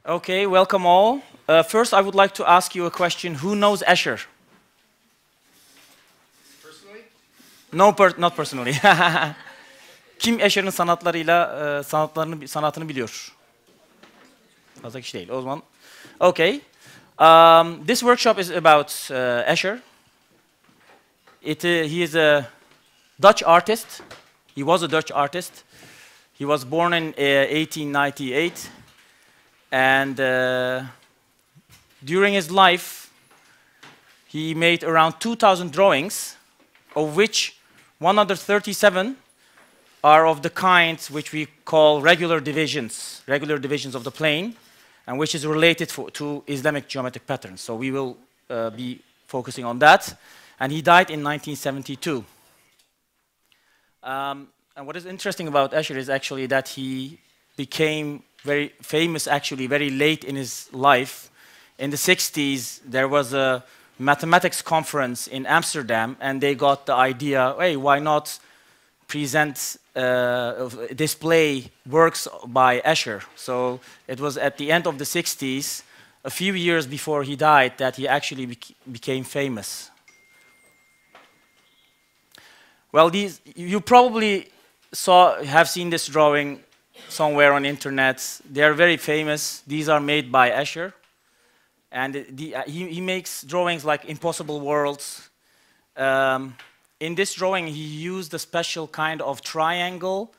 Okay, welcome all. First, I would like to ask you a question. Who knows Escher? Personally? No, not personally. Kim Escher'in sanatını biliyor? Fazla kişi değil. O zaman, okay. This workshop is about Escher. He is a Dutch artist. He was a Dutch artist. He was born in 1898. And during his life, he made around 2,000 drawings, of which 137 are of the kind which we call regular divisions of the plane, and which is related to Islamic geometric patterns. So we will be focusing on that. And he died in 1972. And what is interesting about Escher is actually that he became very famous actually very late in his life. In the 60s, there was a mathematics conference in Amsterdam, and they got the idea, hey, why not present, display works by Escher? So it was at the end of the 60s, a few years before he died, that he actually became famous. Well, you probably have seen this drawing somewhere on internet. They are very famous. These are made by Escher. And he makes drawings like impossible worlds. In this drawing, he used a special kind of triangle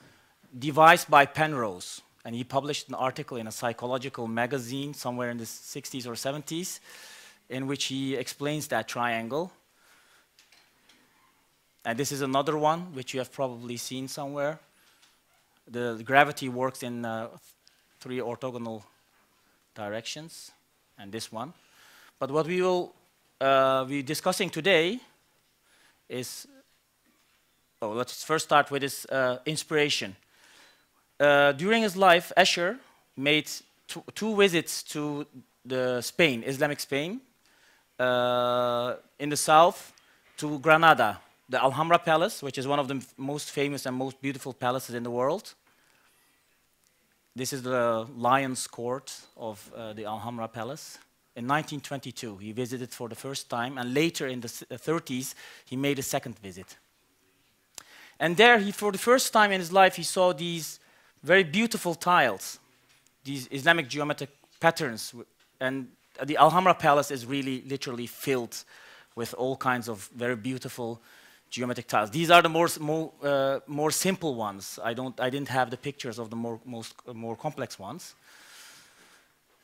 devised by Penrose. And he published an article in a psychological magazine somewhere in the 60s or 70s in which he explains that triangle. And this is another one which you have probably seen somewhere. The gravity works in 3 orthogonal directions, and this one. But what we will be discussing today is, let's first start with his inspiration. During his life, Escher made two visits to Spain, Islamic Spain, in the south to Granada, the Alhambra Palace, which is one of the most famous and most beautiful palaces in the world. This is the Lion's Court of the Alhambra Palace. In 1922, he visited for the first time, and later in the 30s, he made a second visit. And there, for the first time in his life, he saw these very beautiful tiles, these Islamic geometric patterns. And the Alhambra Palace is really literally filled with all kinds of very beautiful geometric tiles. These are the more simple ones. I didn't have the pictures of the more complex ones.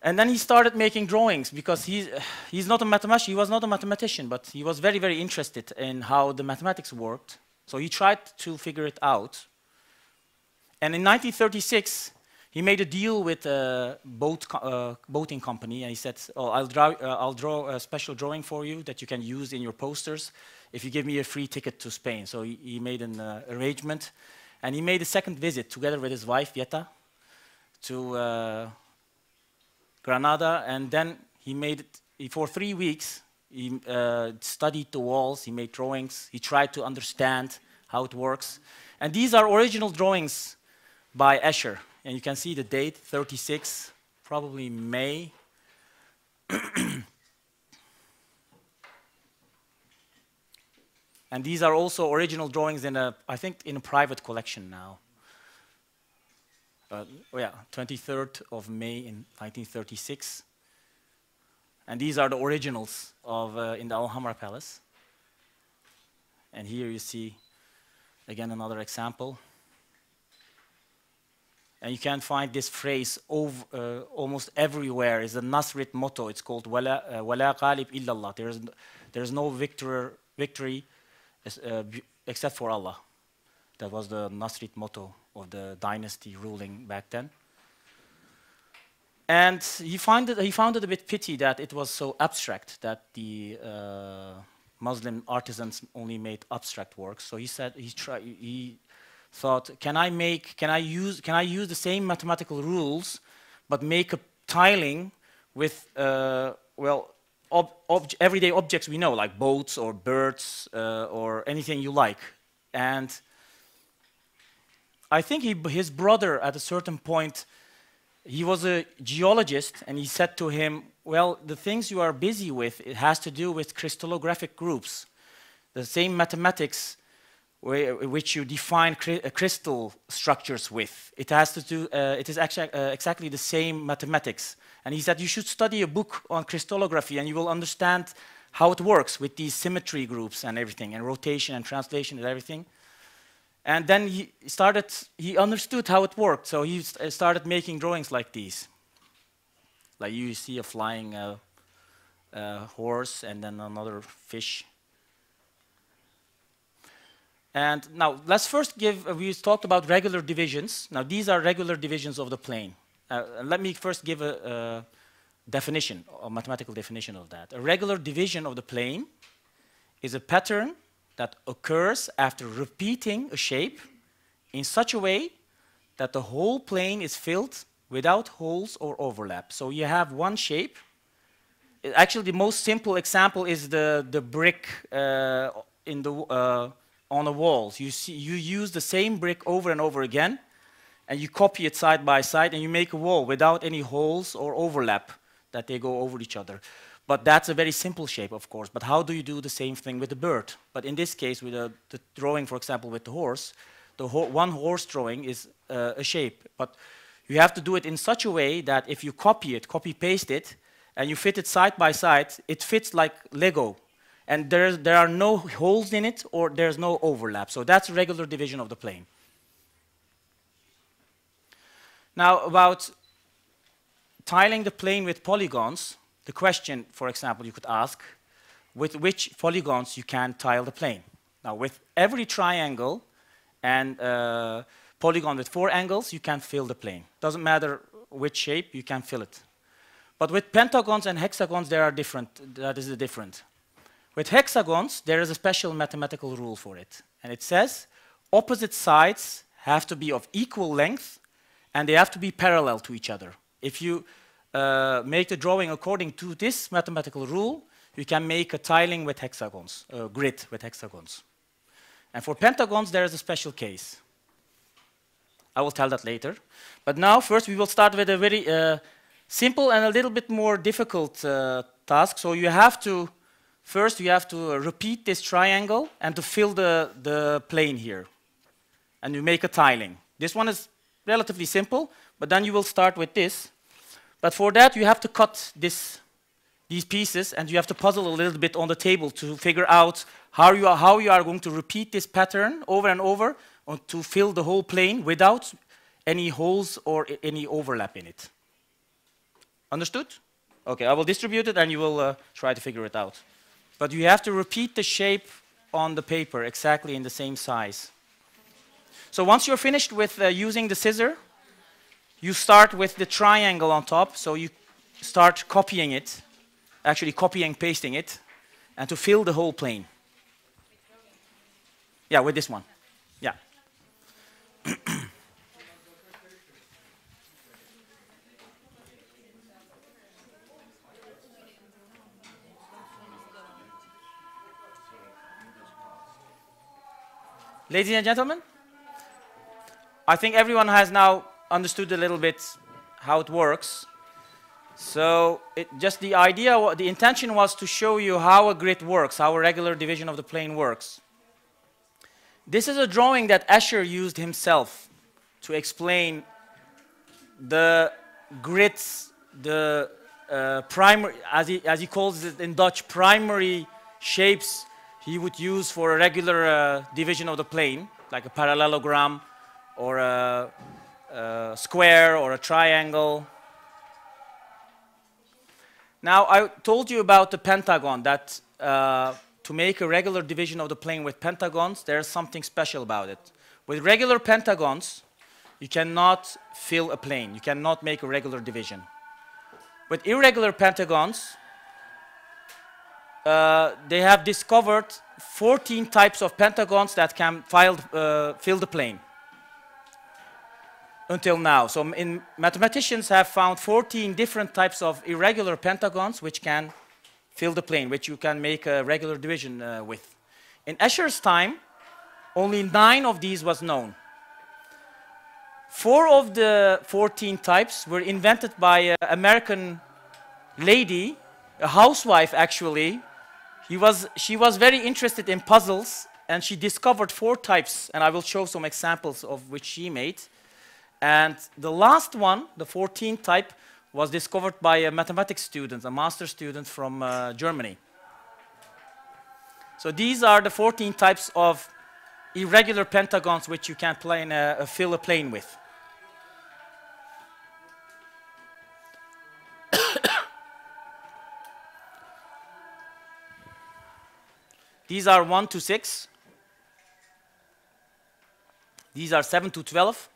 And then he started making drawings because he's not a mathematician. He was not a mathematician, but he was very, very interested in how the mathematics worked. So he tried to figure it out. And in 1936, he made a deal with a boating company, and he said, "Oh, I'll draw a special drawing for you that you can use in your posters if you give me a free ticket to Spain." So he made an arrangement, and he made a second visit together with his wife, Yetta, to Granada, and then he made it, for 3 weeks, he studied the walls, he made drawings, he tried to understand how it works. And these are original drawings by Escher. And you can see the date, 36, probably May. And these are also original drawings I think in a private collection now. 23rd of May in 1936. And these are the originals in the Alhambra Palace. And here you see, again, another example. And you can find this phrase almost everywhere. It's a Nasrid motto. It's called "Wala ghalib illallah." There is no victory except for Allah. That was the Nasrid motto of the dynasty ruling back then. And he found it a bit pity that it was so abstract, that the Muslim artisans only made abstract works. So he said he thought, can I use the same mathematical rules, but make a tiling with everyday objects we know, like boats or birds or anything you like. And I think his brother, at a certain point, he was a geologist, and he said to him, well, the things you are busy with, it has to do with crystallographic groups, the same mathematics which you define crystal structures with. It has to do, it is actually exactly the same mathematics. And he said, you should study a book on crystallography, and you will understand how it works with these symmetry groups and everything, and rotation and translation and everything. And then he understood how it worked, so he started making drawings like these. Like you see a flying horse and then another fish. And now let's first we talked about regular divisions. Now these are regular divisions of the plane. Let me first give a definition, a mathematical definition of that. A regular division of the plane is a pattern that occurs after repeating a shape in such a way that the whole plane is filled without holes or overlap. So you have one shape. Actually, the most simple example is the brick on the walls. You use the same brick over and over again, and you copy it side by side, and you make a wall without any holes or overlap that they go over each other. But that's a very simple shape, of course. But how do you do the same thing with the bird? But in this case, with the drawing, for example, with the horse, one horse drawing is a shape. But you have to do it in such a way that if you copy-paste it, and you fit it side by side, it fits like Lego. And there are no holes in it, or there's no overlap. So that's regular division of the plane. Now, about tiling the plane with polygons, the question, for example, you could ask, with which polygons you can tile the plane. Now, with every triangle and polygon with 4 angles, you can fill the plane. Doesn't matter which shape, you can fill it. But with pentagons and hexagons, there are different. That is different. With hexagons, there is a special mathematical rule for it. And it says opposite sides have to be of equal length, and they have to be parallel to each other. If you make the drawing according to this mathematical rule, you can make a tiling with hexagons, a grid with hexagons. And for pentagons, there is a special case. I will tell that later. But now, first, we will start with a very simple and a little bit more difficult task. So you have to, first, you have to repeat this triangle and to fill the plane here. And you make a tiling. This one is relatively simple, but then you will start with this. But for that, you have to cut these pieces, and you have to puzzle a little bit on the table to figure out how you are going to repeat this pattern over and over to fill the whole plane without any holes or any overlap in it. Understood? Okay, I will distribute it, and you will try to figure it out. But you have to repeat the shape on the paper exactly in the same size. So once you're finished with using the scissor, you start with the triangle on top, so you start copying it, actually copying, pasting it, and to fill the whole plane. Yeah, with this one. Yeah. Ladies and gentlemen, I think everyone has now understood a little bit how it works. So just the idea, the intention was to show you how a grid works, how a regular division of the plane works. This is a drawing that Escher used himself to explain the grids, the primary, as he calls it in Dutch, primary shapes he would use for a regular division of the plane, like a parallelogram or a square or a triangle. Now, I told you about the pentagon, that to make a regular division of the plane with pentagons, there's something special about it. With regular pentagons, you cannot fill a plane. You cannot make a regular division. With irregular pentagons, they have discovered 14 types of pentagons that can fill the plane until now. So mathematicians have found 14 different types of irregular pentagons which can fill the plane, which you can make a regular division with. In Escher's time, only 9 of these was known. 4 of the 14 types were invented by an American lady, a housewife actually. She was very interested in puzzles, and she discovered 4 types, and I will show some examples of which she made. And the last one, the 14th type, was discovered by a mathematics student, a master's student from Germany. So these are the 14 types of irregular pentagons which you can fill a plane with. These are 1 to 6. These are 7 to 12.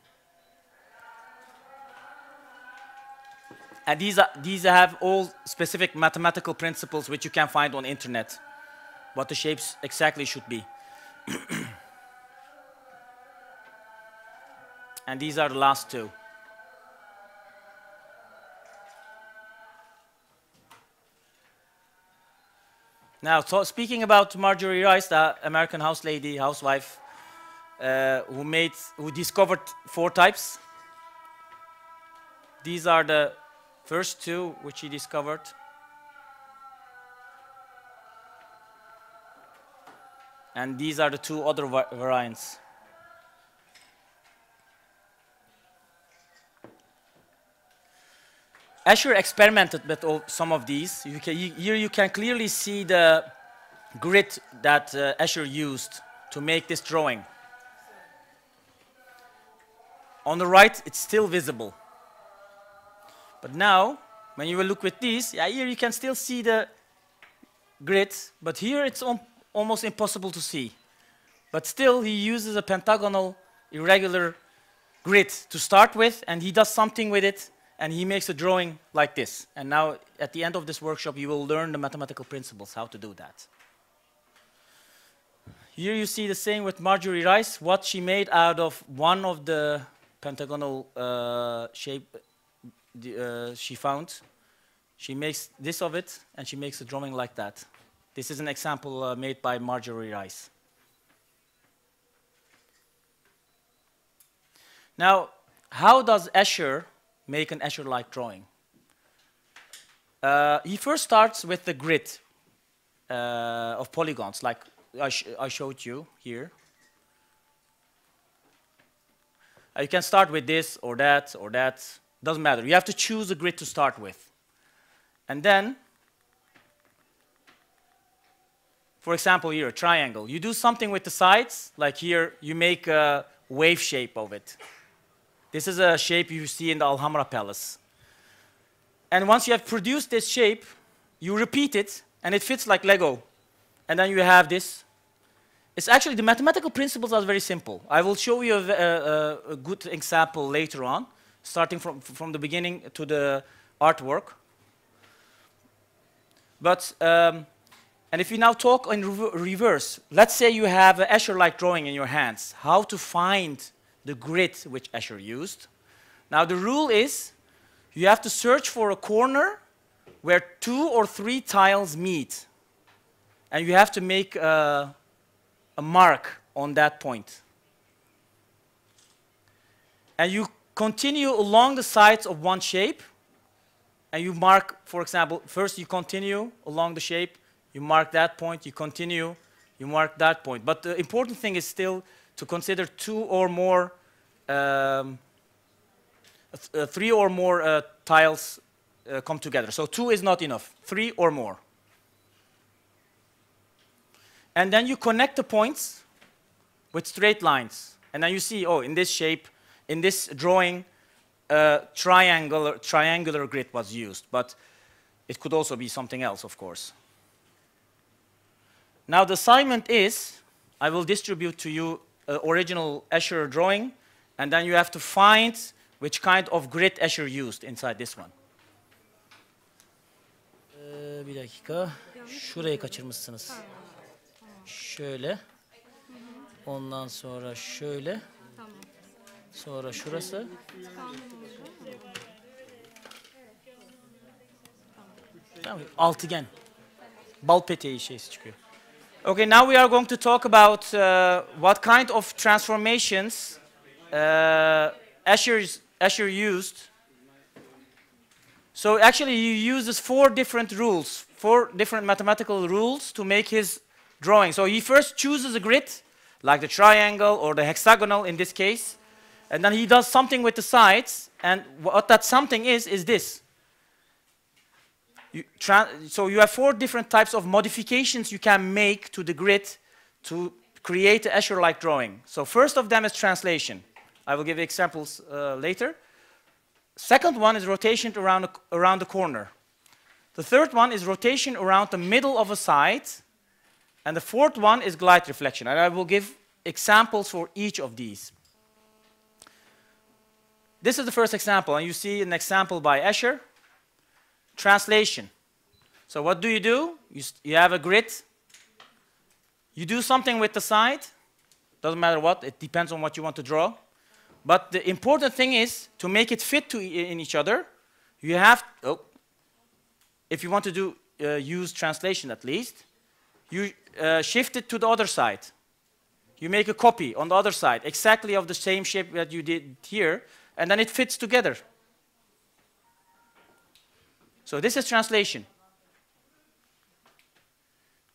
And these have all specific mathematical principles which you can find on internet, what the shapes exactly should be. And these are the last 2. Now, so speaking about Marjorie Rice, the American housewife, who discovered 4 types. These are the first 2 which she discovered. And these are the 2 other variants. Escher experimented with some of these. Here you can clearly see the grid that Escher used to make this drawing. On the right, it's still visible. But now, when you will look with these, here you can still see the grid, but here it's almost impossible to see. But still, he uses a pentagonal, irregular grid to start with, and he does something with it, and he makes a drawing like this. And now, at the end of this workshop, you will learn the mathematical principles, how to do that. Here you see the same with Marjorie Rice, what she made out of one of the pentagonal shape she found. She makes this of it, and she makes a drawing like that. This is an example made by Marjorie Rice. Now, how does Escher make an Escher-like drawing? He first starts with the grid of polygons, like I showed you here. You can start with this or that or that. Doesn't matter. You have to choose a grid to start with. And then, for example, here, a triangle. You do something with the sides, like here, you make a wave shape of it. This is a shape you see in the Alhambra Palace. And once you have produced this shape, you repeat it, and it fits like Lego. And then you have this. It's actually, the mathematical principles are very simple. I will show you a good example later on, starting from the beginning to the artwork. But, and if you now talk in reverse, let's say you have an Escher-like drawing in your hands, how to find the grid which Escher used. Now the rule is, you have to search for a corner where 2 or 3 tiles meet. And you have to make a mark on that point. And you continue along the sides of one shape, and you mark, for example, first you continue along the shape, you mark that point, you continue, you mark that point. But the important thing is still to consider 2 or more, 3 or more tiles come together. So 2 is not enough, 3 or more. And then you connect the points with straight lines. And then you see, oh, in this shape, in this drawing, triangular grid was used. But it could also be something else, of course. Now the assignment is, I will distribute to you an original Escher drawing, and then you have to find which kind of grid Escher used inside this one. Bir dakika. Şurayı kaçırmışsınız. Şöyle. Ondan sonra şöyle. Sonra şurası. Tamam. Altıgen. Bal peteği şeysi çıkıyor. Okay, now we are going to talk about what kind of transformations Escher used. So actually he uses 4 different rules, 4 different mathematical rules to make his drawing. So he first chooses a grid, like the triangle or the hexagonal in this case, and then he does something with the sides, and what that something is this. So you have 4 different types of modifications you can make to the grid to create an Escher-like drawing. So first of them is translation. I will give examples later. Second one is rotation around the corner. The third one is rotation around the middle of a side. And the fourth one is glide reflection. And I will give examples for each of these. This is the first example, and you see an example by Escher. Translation. So what do? You have a grid. You do something with the side. Doesn't matter what, it depends on what you want to draw. But the important thing is to make it fit in each other. You have, if you want to use translation at least, you shift it to the other side. You make a copy on the other side, exactly of the same shape that you did here, and then it fits together. So this is translation.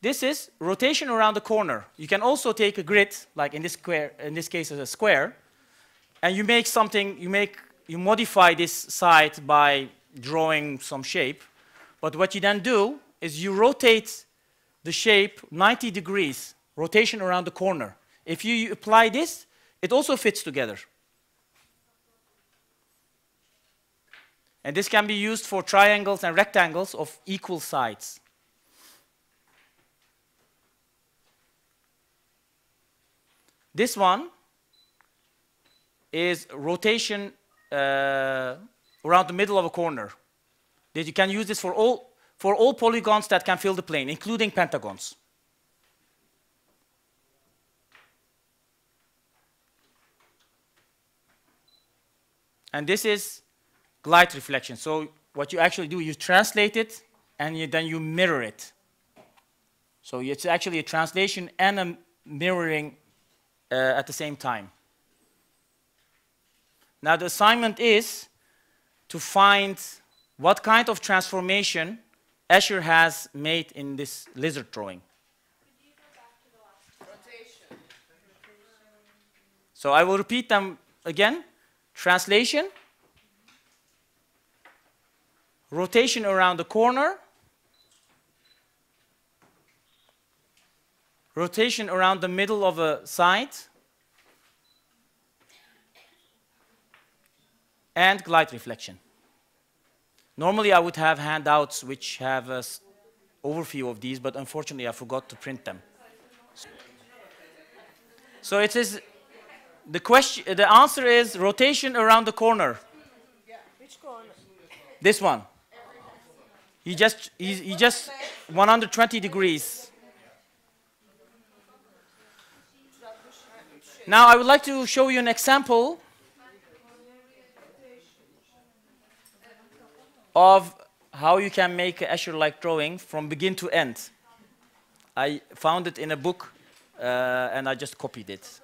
This is rotation around the corner. You can also take a grid, like in this case as a square, and you make something, you modify this side by drawing some shape. But what you then do is you rotate the shape 90 degrees, rotation around the corner. If you apply this, it also fits together. And this can be used for triangles and rectangles of equal sides. This one is rotation around the middle of a corner. That you can use this for all polygons that can fill the plane, including pentagons. And this is glide reflection. So what you actually do, you translate it, and then you mirror it. So it's actually a translation and a mirroring at the same time. Now the assignment is to find what kind of transformation Escher has made in this lizard drawing. Could you go back to the last rotation? So I will repeat them again. Translation, rotation around the corner, rotation around the middle of a side, and glide reflection. Normally I would have handouts which have an overview of these, but unfortunately I forgot to print them. So it is the answer is rotation around the corner. Yeah. Which corner? This one. He just 120 degrees. Now I would like to show you an example of how you can make an Escher-like drawing from begin to end. I found it in a book and I just copied it.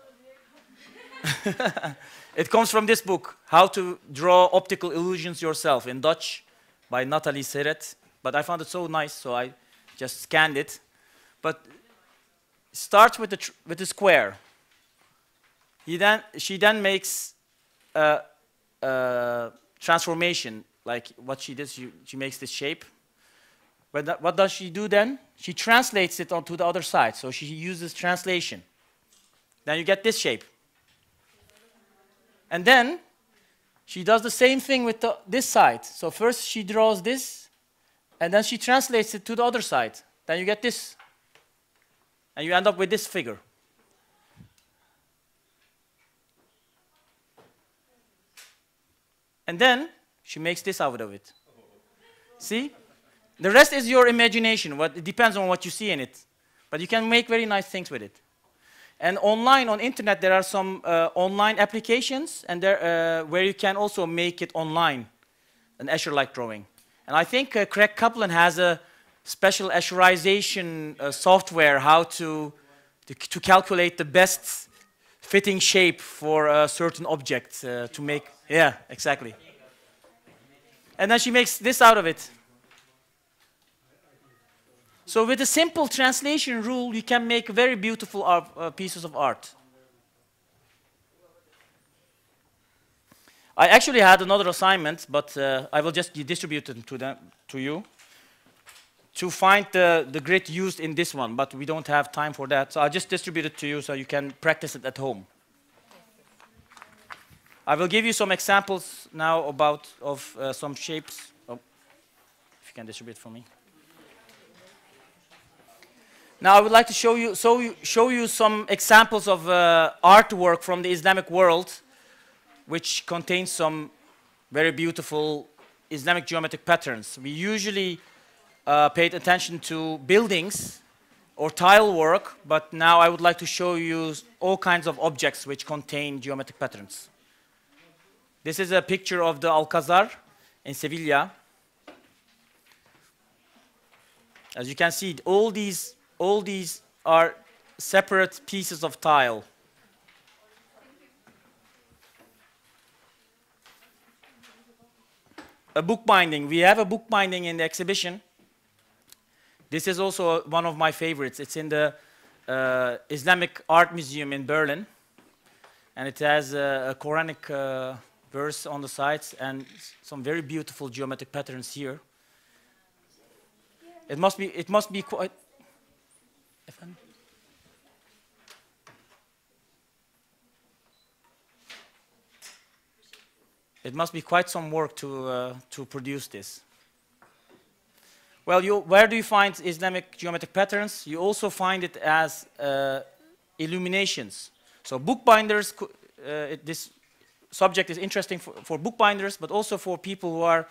It comes from this book, How to Draw Optical Illusions Yourself, in Dutch, by Nathalie Serret. But I found it so nice, so I just scanned it. But it starts with the square. She then makes a transformation, like what she does. She makes this shape. But what does she do then? She translates it onto the other side. So she uses translation. Then you get this shape. And then she does the same thing with this side. So first she draws this, and then she translates it to the other side. Then you get this. And you end up with this figure. And then she makes this out of it. See? The rest is your imagination. It depends on what you see in it. But you can make very nice things with it. And online, on internet, there are some online applications and where you can also make it online, an Escher-like drawing. And I think Craig Kaplan has a special Escherization software how to calculate the best fitting shape for a certain object to make. Yeah, exactly. And then she makes this out of it. So with a simple translation rule, you can make very beautiful pieces of art. I actually had another assignment, but I will just distribute it to you to find the grid used in this one, but we don't have time for that. So I'll just distribute it to you so you can practice it at home. I will give you some examples now of some shapes. Oh, if you can distribute for me. Now I would like to show you some examples of artwork from the Islamic world, which contains some very beautiful Islamic geometric patterns. We usually paid attention to buildings or tile work, but now I would like to show you all kinds of objects which contain geometric patterns. This is a picture of the Alcazar in Sevilla. As you can see, all these are separate pieces of tile. A bookbinding. We have a bookbinding in the exhibition. This is also one of my favorites. It's in the Islamic Art Museum in Berlin. And it has a Quranic verse on the sides and some very beautiful geometric patterns here. It must be quite... It must be quite some work to produce this. Well, where do you find Islamic geometric patterns? You also find it as illuminations. So bookbinders, this subject is interesting for bookbinders, but also for people who are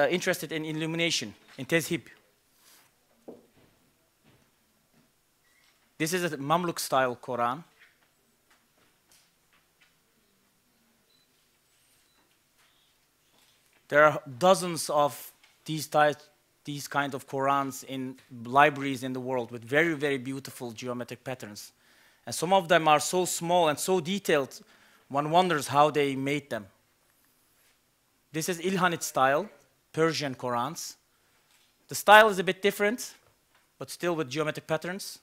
interested in illumination, in tezhib. This is a Mamluk-style Quran. There are dozens of these kind of Qurans in libraries in the world with very, very beautiful geometric patterns. And some of them are so small and so detailed, one wonders how they made them. This is Ilhanid style, Persian Qurans. The style is a bit different, but still with geometric patterns.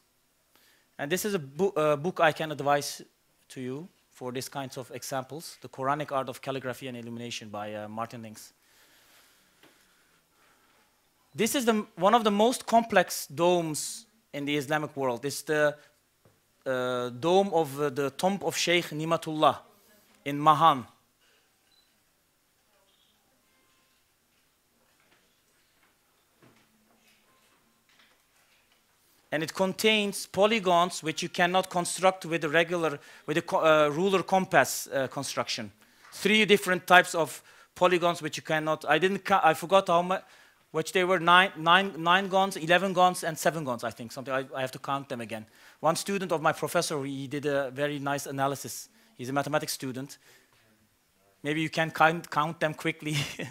And this is a book I can advise to you for these kinds of examples, The Quranic Art of Calligraphy and Illumination by Martin Links. This is one of the most complex domes in the Islamic world. It's the dome of the tomb of Sheikh Nimatullah in Mahan. And it contains polygons which you cannot construct with a ruler compass construction. 3 different types of polygons which you cannot. I forgot how much. Which they were 9 gons, 11 gons, and 7 gons, I think. Something I have to count them again. One student of my professor, he did a very nice analysis. He's a mathematics student. Maybe you can count them quickly. 8, 10, 9,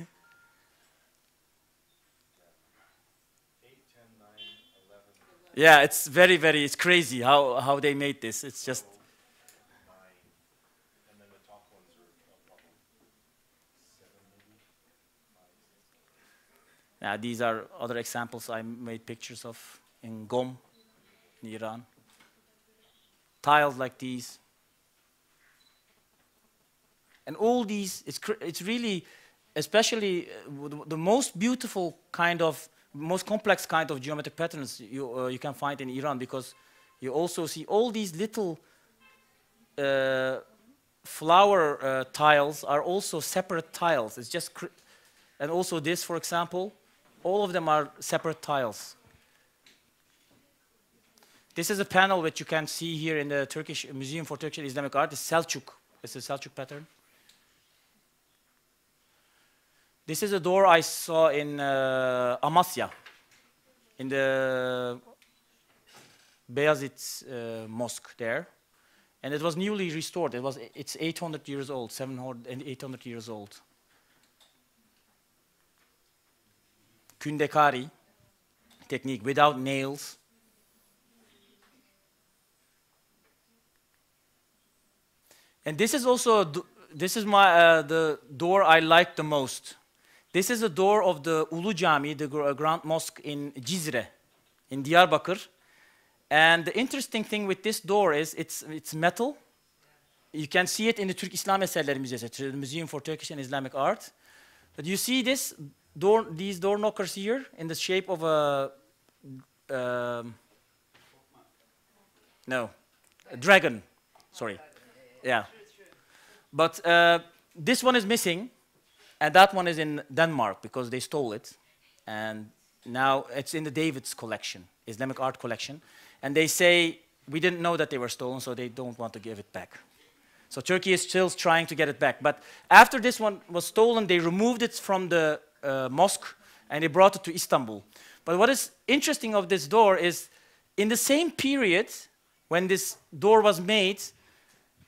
11. Yeah, it's it's crazy how they made this. It's just... 9, and then the top ones are about 7 maybe. 5, 6. Yeah, these are other examples I made pictures of in Qom, in Iran. Tiles like these. And all these, it's really, especially the most beautiful kind of, most complex kind of geometric patterns you can find in Iran, because you also see all these little flower tiles are also separate tiles. It's just, and also this, for example, all of them are separate tiles. This is a panel which you can see here in the Turkish Museum for Turkish and Islamic Art. It's Selçuk. It's a Selçuk pattern. This is a door I saw in Amasya, in the Beyazıt mosque there. And it was newly restored. It's 800 years old, 700 and 800 years old. Kündekari technique without nails. And this is also this is the door I like the most. This is the door of the Ulu Cami, the Grand Mosque in Cizre, in Diyarbakır. And the interesting thing with this door is it's metal. You can see it in the Türk İslam Eserleri Müzesi, the Museum for Turkish and Islamic Art. But you see this door, these door knockers here in the shape of a dragon. Sorry. Yeah. But this one is missing, and that one is in Denmark because they stole it. And now it's in the David's collection, Islamic art collection. And they say, we didn't know that they were stolen, so they don't want to give it back. So Turkey is still trying to get it back. But after this one was stolen, they removed it from the mosque, and they brought it to Istanbul. But what is interesting of this door is, in the same period when this door was made,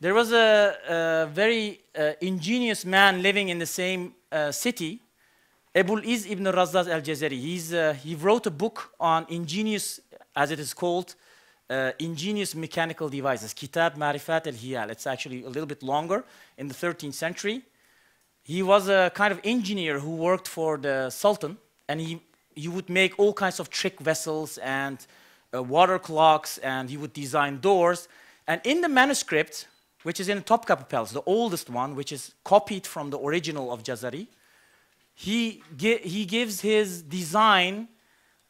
there was a very ingenious man living in the same city, Ebul İz ibn Razzaz el-Jazari. He wrote a book on ingenious, as it is called, ingenious mechanical devices, Kitab Marifat el-Hiyal. It's actually a little bit longer, in the 13th century. He was a kind of engineer who worked for the Sultan, and he would make all kinds of trick vessels and water clocks, and he would design doors. And in the manuscript, which is in Topkapı Palace, the oldest one, which is copied from the original of Jazari, he gives his design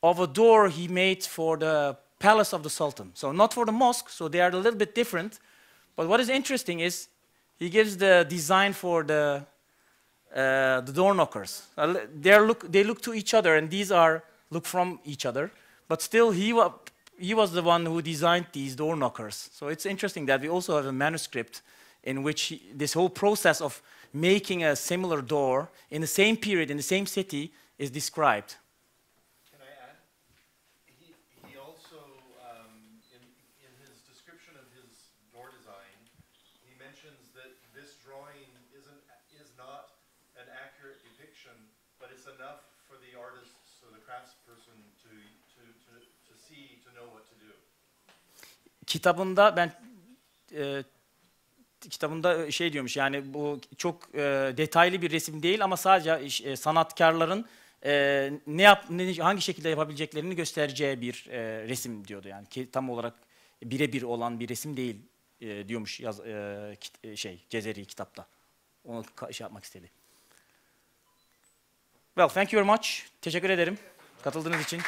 of a door he made for the palace of the Sultan. So not for the mosque, so they are a little bit different. But what is interesting is he gives the design for the door knockers. They look to each other, and these look from each other. But still, he was the one who designed these door knockers. So it's interesting that we also have a manuscript in which this whole process of making a similar door in the same period, in the same city, is described. Can I add? He also, in his description of his door design, he mentions that this drawing is not an accurate depiction, but it's enough for the artists or the craftsperson to see, to know what to do. Kitabında şey diyormuş, yani bu çok detaylı bir resim değil ama sadece sanatkarların hangi şekilde yapabileceklerini göstereceği bir resim diyordu, yani tam olarak birebir olan bir resim değil diyormuş Cezeri kitapta. Onu şey yapmak istedi. Well, thank you very much. Teşekkür ederim katıldığınız için.